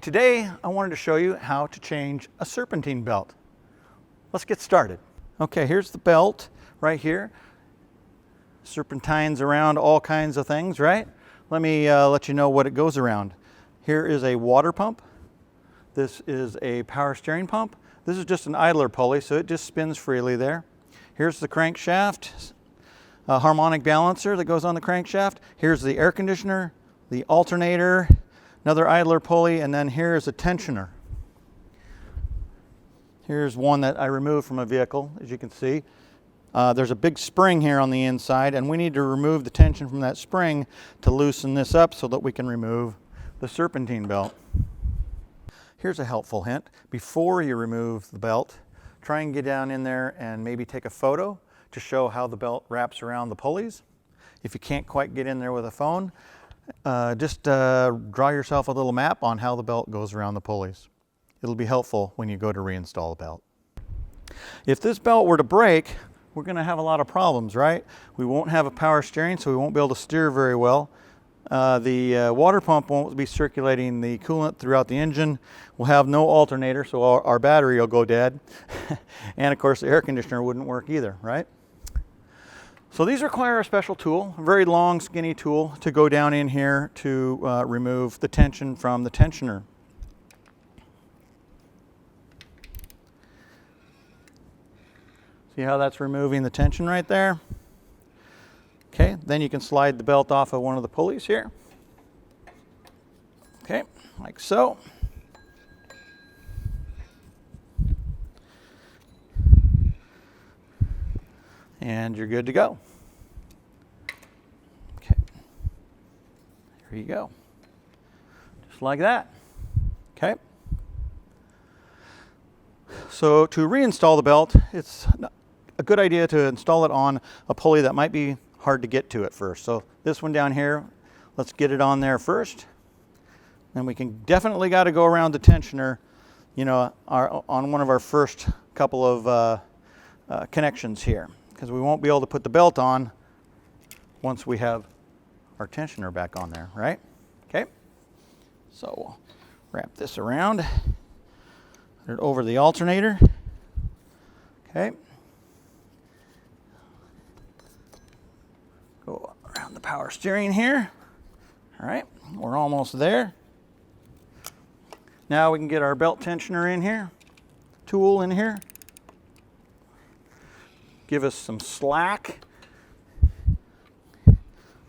Today I wanted to show you how to change a serpentine belt. Let's get started. Okay, here's the belt right here. Serpentines around all kinds of things, right? Let me let you know what it goes around. Here is a water pump. This is a power steering pump. This is just an idler pulley, so it just spins freely there. Here's the crankshaft, a harmonic balancer that goes on the crankshaft. Here's the air conditioner, the alternator, another idler pulley, and then here's a tensioner. Here's one that I removed from a vehicle, as you can see. There's a big spring here on the inside, and we need to remove the tension from that spring to loosen this up so that we can remove the serpentine belt. Here's a helpful hint. Before you remove the belt, try and get down in there and maybe take a photo to show how the belt wraps around the pulleys. If you can't quite get in there with a phone, just draw yourself a little map on how the belt goes around the pulleys. It'll be helpful when you go to reinstall the belt. If this belt were to break, we're going to have a lot of problems, right? We won't have a power steering, so we won't be able to steer very well. The water pump won't be circulating the coolant throughout the engine. We'll have no alternator, so our battery will go dead. And of course, the air conditioner wouldn't work either, right? So these require a special tool, a very long, skinny tool to go down in here to remove the tension from the tensioner. See how that's removing the tension right there? Okay, then you can slide the belt off of one of the pulleys here. Okay, like so. And you're good to go. Okay, there you go. Just like that. Okay. So to reinstall the belt, it's a good idea to install it on a pulley that might be hard to get to at first. So this one down here, let's get it on there first. And we can definitely got to go around the tensioner, you know, on one of our first couple of connections here, because we won't be able to put the belt on once we have our tensioner back on there, right? Okay, so we'll wrap this around, put it over the alternator. Okay. Go around the power steering here. All right, we're almost there. Now we can get our belt tensioner in here, tool in here. Give us some slack.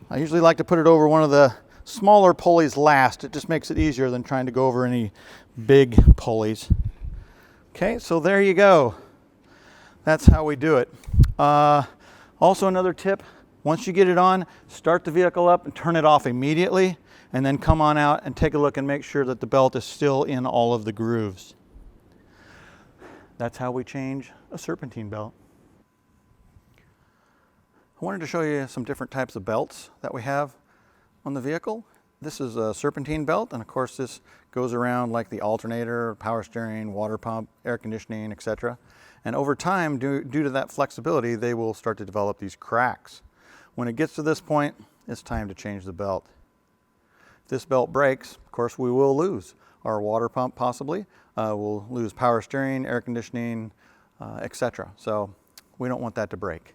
I usually like to put it over one of the smaller pulleys last. It just makes it easier than trying to go over any big pulleys. Okay, so there you go. That's how we do it. Also another tip, once you get it on, start the vehicle up and turn it off immediately, and then come on out and take a look and make sure that the belt is still in all of the grooves. That's how we change a serpentine belt. I wanted to show you some different types of belts that we have on the vehicle. This is a serpentine belt, and of course this goes around like the alternator, power steering, water pump, air conditioning, etc. And over time, due to that flexibility, they will start to develop these cracks. When it gets to this point, it's time to change the belt. If this belt breaks, of course, we will lose our water pump possibly. We'll lose power steering, air conditioning, etc. So we don't want that to break.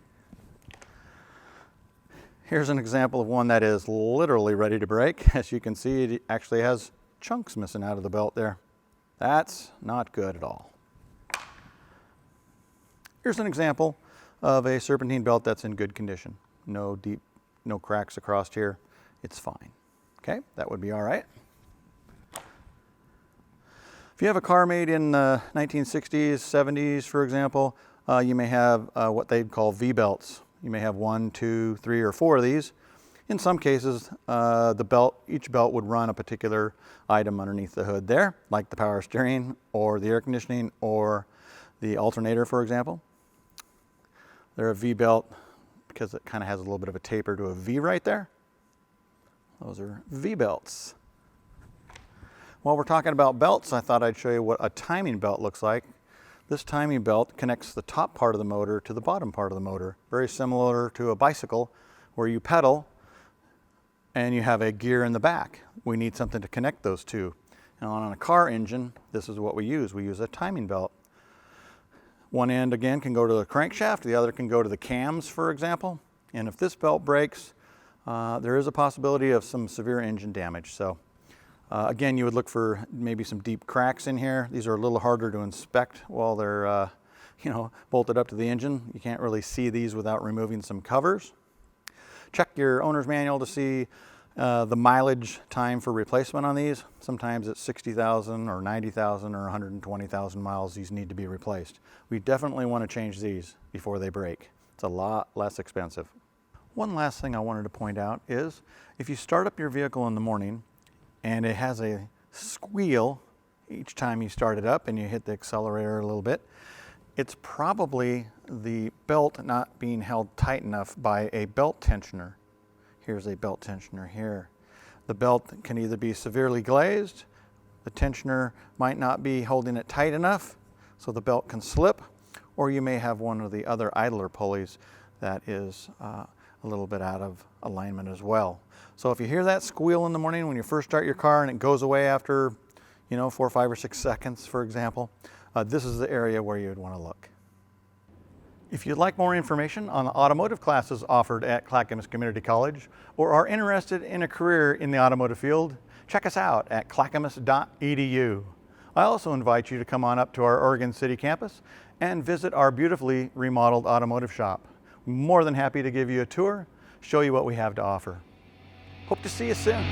Here's an example of one that is literally ready to break. As you can see, it actually has chunks missing out of the belt there. That's not good at all. Here's an example of a serpentine belt that's in good condition. No cracks across here. It's fine. Okay, that would be all right. If you have a car made in the 1960s, 70s, for example, you may have what they'd call V-belts. You may have 1, 2, 3, or 4 of these. In some cases, each belt would run a particular item underneath the hood there, like the power steering or the air conditioning or the alternator, for example. They're a V-belt because it kind of has a little bit of a taper to a V right there. Those are V-belts. While we're talking about belts, I thought I'd show you what a timing belt looks like. This timing belt connects the top part of the motor to the bottom part of the motor, very similar to a bicycle where you pedal and you have a gear in the back. We need something to connect those two. And on a car engine, this is what we use. We use a timing belt. One end, again, can go to the crankshaft. The other can go to the cams, for example. And if this belt breaks, there is a possibility of some severe engine damage. So again, you would look for maybe some deep cracks in here. These are a little harder to inspect while they're bolted up to the engine. You can't really see these without removing some covers. Check your owner's manual to see the mileage time for replacement on these. Sometimes it's 60,000 or 90,000 or 120,000 miles these need to be replaced. We definitely want to change these before they break. It's a lot less expensive. One last thing I wanted to point out is if you start up your vehicle in the morning and it has a squeal each time you start it up and you hit the accelerator a little bit, it's probably the belt not being held tight enough by a belt tensioner. Here's a belt tensioner here. The belt can either be severely glazed, the tensioner might not be holding it tight enough so the belt can slip, or you may have one of the other idler pulleys that is a little bit out of alignment as well. So if you hear that squeal in the morning when you first start your car and it goes away after 4, 5, or 6 seconds, for example, this is the area where you would want to look. If you'd like more information on the automotive classes offered at Clackamas Community College or are interested in a career in the automotive field, check us out at clackamas.edu. I also invite you to come on up to our Oregon City campus and visit our beautifully remodeled automotive shop. We're more than happy to give you a tour, show you what we have to offer. Hope to see you soon.